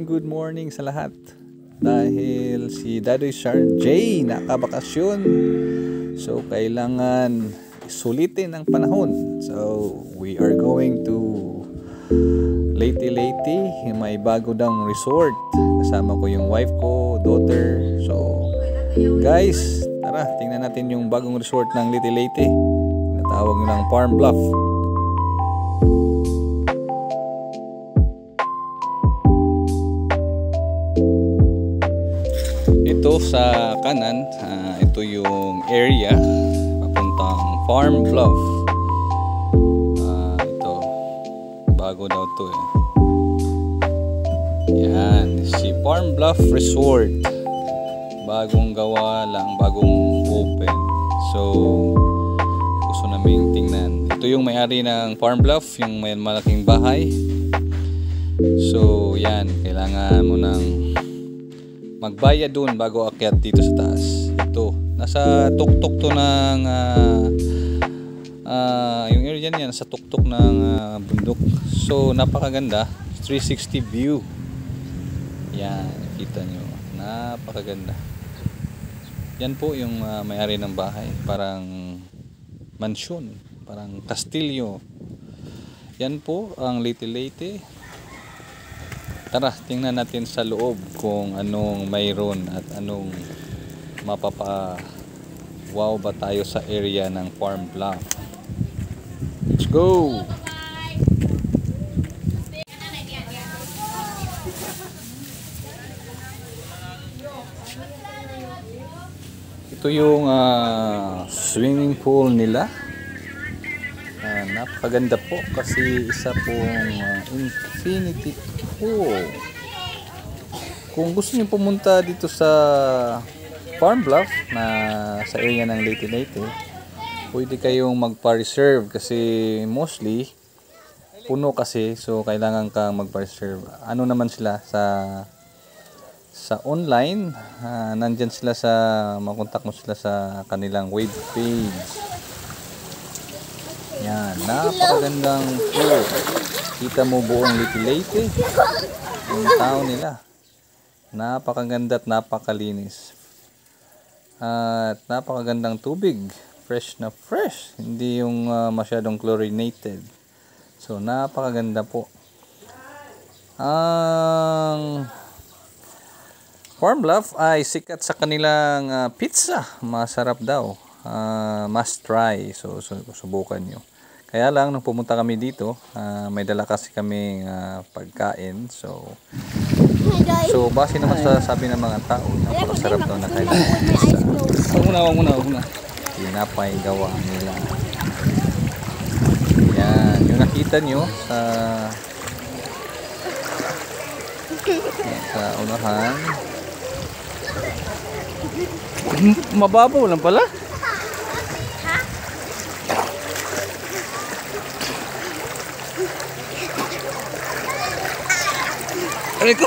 good morning sa lahat. Dahil si Dadoy Sar J nakabakasyon, so kailangan sulitin ang panahon. So we are going to Leyte, may bago daw resort. Kasama ko yung wife ko, daughter. So guys, tara tingnan natin yung bagong resort ng Leyte. Tinatawag nilang Farm Bluff. Ito sa kanan, ito yung area papuntang Farm Bluff. Ito, bago daw to eh. Yan, si Farm Bluff Resort. Bagong gawa lang, bagong open. So, gusto namin tingnan. Ito yung may-ari ng Farm Bluff, yung may malaking bahay. So, yan, kailangan mo ng magbayad doon bago akyat dito sa taas. Ito, nasa tuktok to ng yung area niya, nasa tuktok ng bundok. So, napakaganda. 360 view. Yan, kita nyo. Napakaganda. Yan po yung may-ari ng bahay. Parang mansyon. Parang kastilyo. Yan po ang Leyte. Tara, tingnan natin sa loob kung anong mayroon at anong mapapa-wow ba tayo sa area ng Farm Bluff. Let's go! Ito yung swimming pool nila. Napakaganda po kasi isa pong infinity pool. Kung gusto niyo pumunta dito sa Farm Bluff na sa area ng Leyte, pwede kayong magpa-reserve kasi mostly puno kasi, so kailangan kang magpa-reserve. Ano naman sila sa online, nandyan sila sa makontak mo sila sa kanilang web page. Yan, napakagandang pool. Kita mo buong Leyte, yung tao nila. Napakaganda at napakalinis. At napakagandang tubig. Fresh na fresh. Hindi yung masyadong chlorinated. So, napakaganda po. Ang Farm Bluff ay sikat sa kanilang pizza. Masarap daw. Must try. So subukan nyo. Kaya lang, nung pumunta kami dito, may dala kasi kaming pagkain. So base naman sa sabi ng mga tao, napakasarap daw na kailangan pizza. Huwag muna. Tinapay gawa nila. Yan. Yung nakita nyo sa unahan. Mababaw lang pala. Aray ko.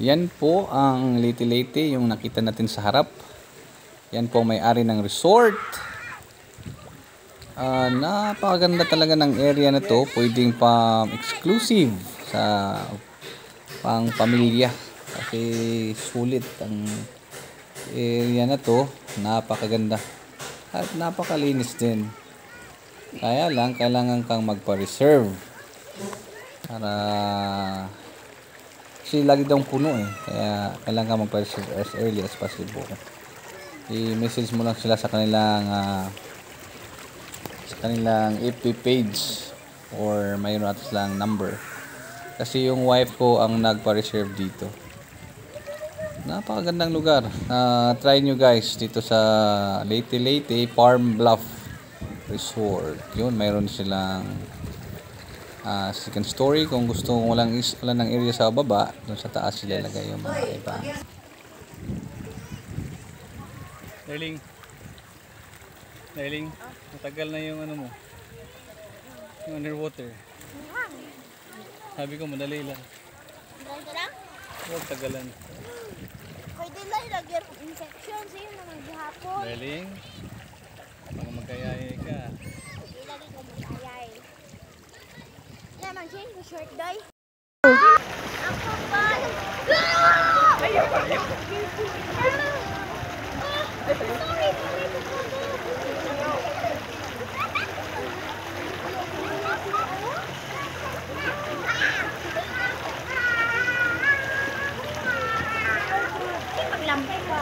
Yan po ang Leyte, yung nakita natin sa harap. Yan po may-ari ng resort. Napakaganda talaga ng area na to. Pwedeng exclusive sa pang pamilya. Kasi sulit ang area na to. Napakaganda. At napakalinis din. Kaya lang, kailangan kang magpa-reserve. Para kasi lagi daw puno eh. Kaya kailangan magpa-reserve as early as possible. I-message mo lang sila sa kanilang FB page or mayroon at silang number. Kasi yung wife ko ang nagpa-reserve dito. Napakagandang lugar. Try nyo guys dito sa Leyte Farm Bluff Resort. Yun, mayroon silang second story. Kung gusto mo lang ng area sa baba, doon sa taas sila lagay yung mga iba. Darling, matagal na yung ano mo, yung underwater. Sabi ko madali lang. Ganito lang? Huwag tagalan. Pwede lang lagyan infection sa'yo naman gihapon. Darling, baka magkayay ka. Pwede lagi ko magkayay. Naman siya yung short doy. Ako ba? Ayaw! Sorry. Paglampay ka.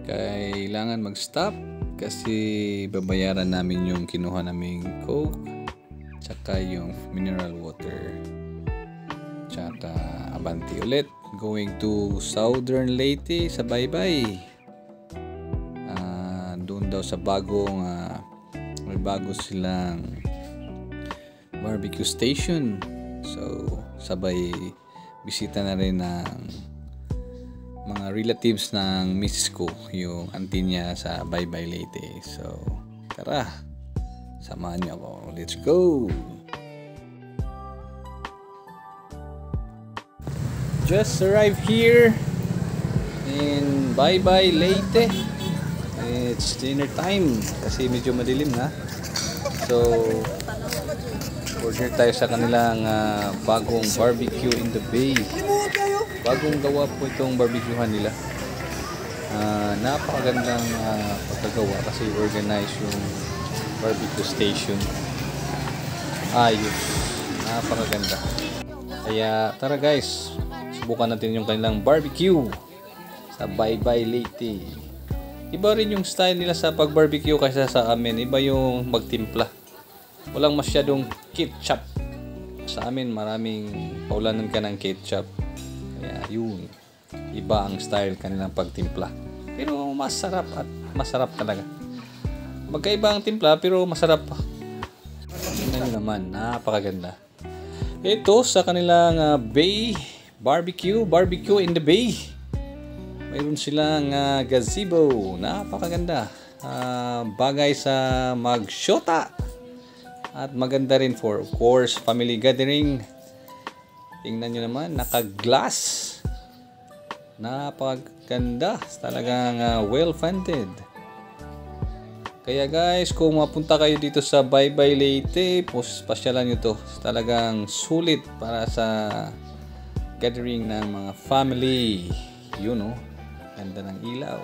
Kailangan mag-stop kasi babayaran namin yung kinuha naming Coke tsaka yung mineral water. Tsaka abanti ulit, going to Southern Leyte sa Baybay. Doon daw sa bagong may bago silang barbecue station. So sabay bisita na rin ng mga relatives ng misis ko, yung auntie niya sa Baybay Leyte. So tara, samahan niyo ako. Let's go! Just arrived here in Baybay Leyte. It's dinner time kasi medyo madilim na. So order tayo sa kanilang bagong barbecue in the bay. Bagong gawa po itong barbecuehan nila. Napakagandang pagkagawa kasi organized yung barbecue station. Ayos, napakaganda. Kaya tara guys, subukan natin yung kanilang barbecue sa Baybay Leyte. Iba rin yung style nila sa pag-barbecue kaysa sa amin. Iba yung magtimpla. Walang masyadong ketchup. Sa amin maraming paulanan ka ng ketchup. Kaya yun, iba ang style kanilang pagtimpla. Pero masarap at masarap talaga. Magkaiba ang timpla pero masarap pa. Tingnan nyo naman, napakaganda. Ito sa kanilang bay barbecue in the bay. Mayroon silang gazebo, napakaganda. Bagay sa magshota. At maganda rin for, of course, family gathering. Tingnan nyo naman, naka-glass. Napakaganda. Talagang well-funded. Kaya guys, kung mapunta kayo dito sa Baybay Leyte, pasyalan nyo to. Talagang sulit para sa gathering ng mga family. You know, ganda ng ilaw.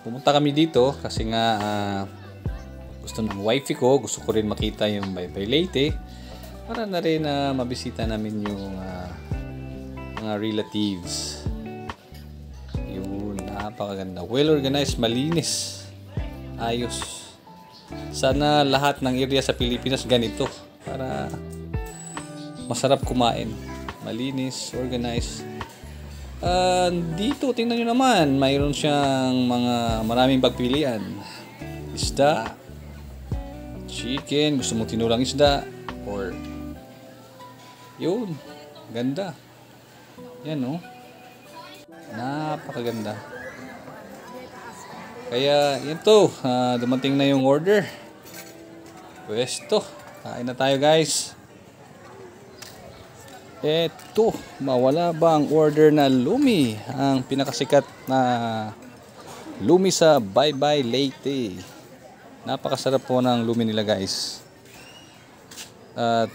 Pumunta kami dito kasi nga gusto ng wifey ko, gusto ko rin makita yung Baybay Leyte para na rin mabisita namin yung mga relatives. Yun, napakaganda, well organized, malinis, ayos. Sana lahat ng area sa Pilipinas ganito para masarap kumain, malinis, organized. Dito tingnan nyo naman, mayroon siyang maraming pagpilian. Isda, chicken, gusto mong tinulang isda, or yun, ganda. Yan no, napakaganda. Kaya yan to, dumating na yung order. Pwesto, kain na tayo guys. Eto, mawala ba ang order na lumi, ang pinakasikat na lumi sa Baybay Leyte. Napakasarap po ng lumi nila guys.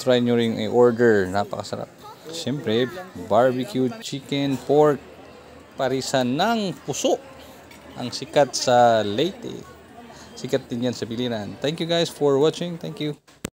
Try nyo ring i-order. Napakasarap. Siyempre, barbecue chicken, pork, parisan ng puso. Ang sikat sa Leyte. Sikat din yan sa Biliran. Thank you guys for watching. Thank you.